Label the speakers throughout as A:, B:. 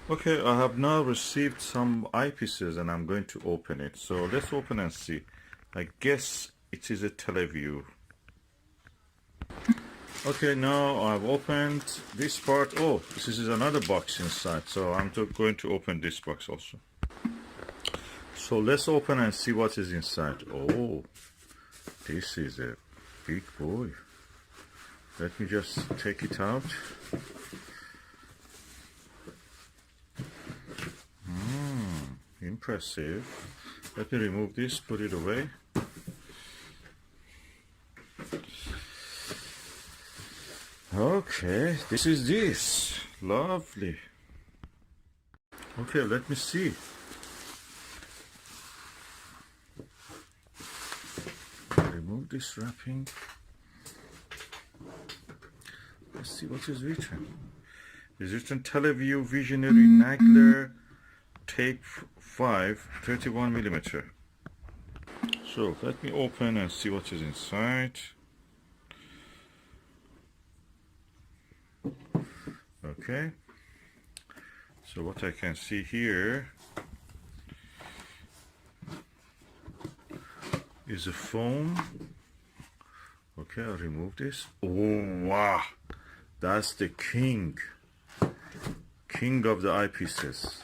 A: Okay, I have now received some eyepieces and I'm going to open it. So let's open and see. I guess it is a Televue. Okay, now I've opened this part. Oh, this is another box inside. So I'm going to open this box also. So let's open and see what is inside. Oh, this is a big boy. Let me just take it out. Impressive. Let me remove this, put it away. Okay, this is this. Lovely. Okay, let me see. Remove this wrapping. Let's see what is written. It's written Televue Visionary Nagler Type-5 31mm. So let me open and see what is inside. Okay, so what I can see here is a foam. Okay, I'll remove this. Oh wow, that's the king of the eyepieces.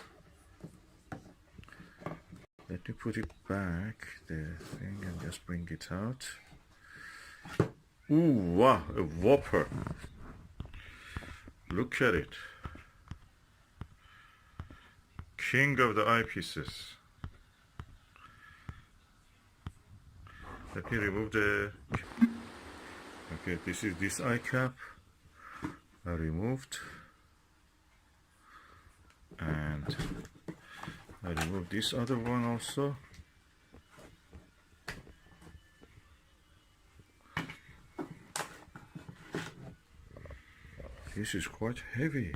A: Let me put it back, the thing, and just bring it out. Ooh, wow, a whopper. Look at it. King of the eyepieces. Let me remove the... Okay, this is this eye cap. I removed. And I removed this other one also. This is quite heavy.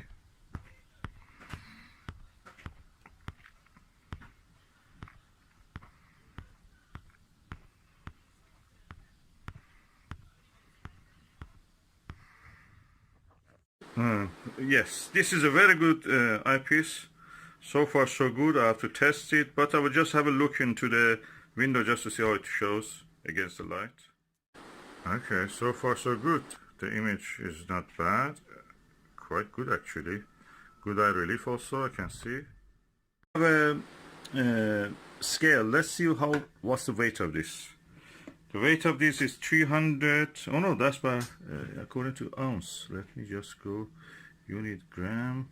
A: Yes, this is a very good eyepiece. So far so good. I have to test it, but I will just have a look into the window just to see how it shows against the light. Okay, so far so good. The image is not bad. Quite good actually. Good eye relief also, I can see. I have a scale. Let's see what's the weight of this. The weight of this is 300. Oh no, that's by according to ounce. Let me just go unit gram.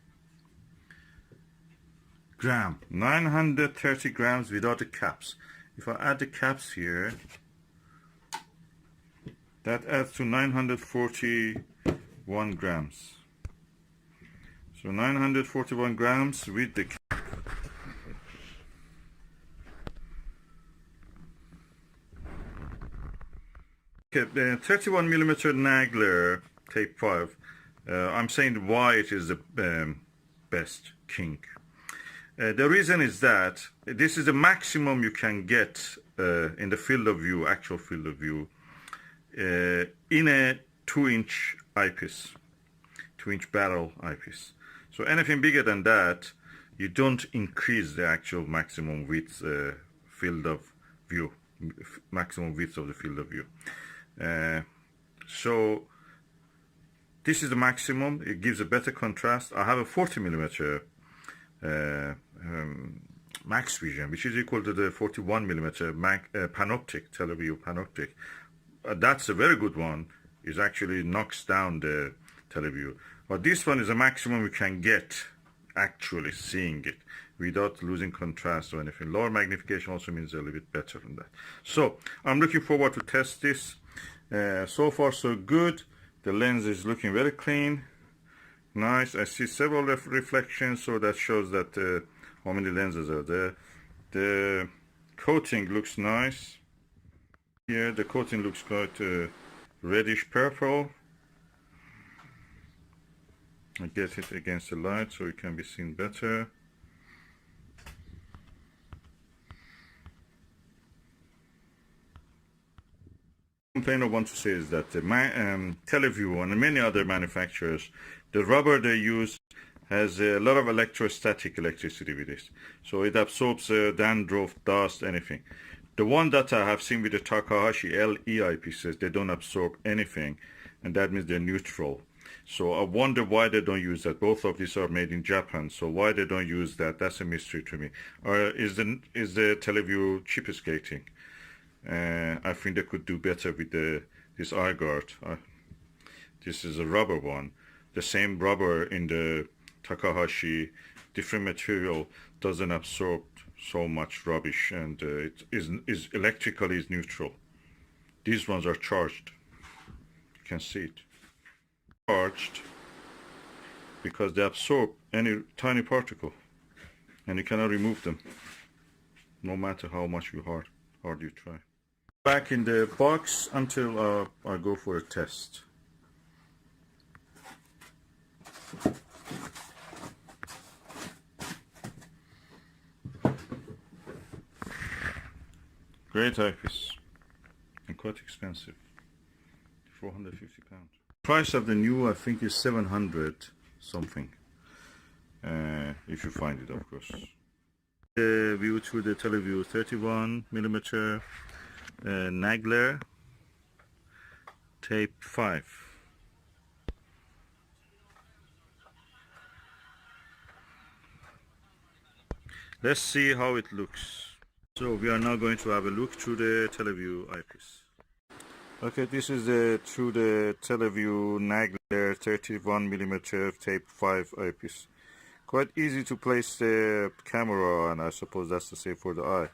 A: 930 grams without the caps. If I add the caps here, that adds to 941 grams. So 941 grams with the cap. Okay, the 31mm Nagler Type-5. I'm saying why it is the best king. The reason is that this is the maximum you can get in the field of view, actual field of view, in a 2-inch eyepiece, 2-inch barrel eyepiece. So anything bigger than that, you don't increase the actual maximum width field of view, maximum width of the field of view. So this is the maximum. It gives a better contrast. I have a 40mm max vision, which is equal to the 41mm panoptic, Televue panoptic. That's a very good one. It actually knocks down the Televue. But this one is a maximum you can get actually seeing it without losing contrast or anything. Lower magnification also means a little bit better than that. So I'm looking forward to test this. So far so good. The lens is looking very clean. Nice. I see several reflections, so that shows that how many lenses are there. The coating looks nice. Here the coating looks quite reddish purple. I get it against the light so it can be seen better. Complaint I want to say is that Televue and many other manufacturers, the rubber they use has a lot of electrostatic electricity with it. So it absorbs dandruff, dust, anything. The one that I have seen with the Takahashi LE eyepieces, they don't absorb anything, and that means they're neutral. So I wonder why they don't use that. Both of these are made in Japan, so why they don't use that, that's a mystery to me. Or is the Televue cheapskating? I think they could do better with this eye guard. This is a rubber one. The same rubber in the Takahashi, different material, doesn't absorb so much rubbish, and it is electrically is neutral. These ones are charged. You can see it. Charged because they absorb any tiny particle, and you cannot remove them, no matter how much hard you try. Back in the box until I go for a test. Great eyepiece, and quite expensive, £450. Price of the new, I think, is 700 something, if you find it, of course. View through the Televue 31mm Nagler Type-5. Let's see how it looks. So we are now going to have a look through the Televue eyepiece. Okay, this is through the Televue Nagler 31mm Type-5 eyepiece. Quite easy to place the camera, and I suppose that's the same for the eye.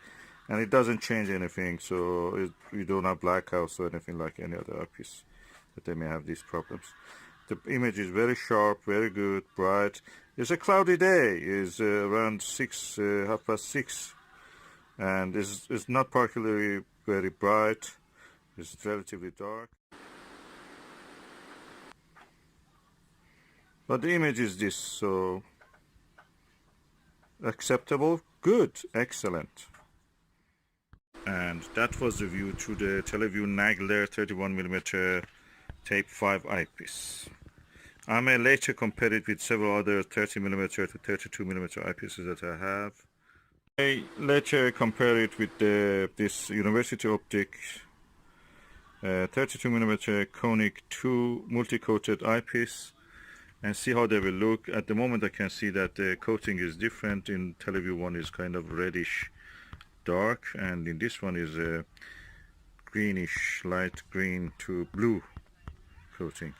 A: And it doesn't change anything, so you don't have blackouts or anything like any other eyepiece that they may have these problems. The image is very sharp, very good, bright. It's a cloudy day. It's around 6:30, and it's not particularly very bright. It's relatively dark. But the image is this, so acceptable, good, excellent. And that was the view through the Televue Nagler 31mm Type-5 eyepiece. I may later compare it with several other 30mm to 32mm eyepieces that I have. I later compare it with this University Optics 32mm conic 2 multi-coated eyepiece, and see how they will look. At the moment I can see that the coating is different. In Televue one is kind of reddish dark, and in this one is a greenish light green to blue coating.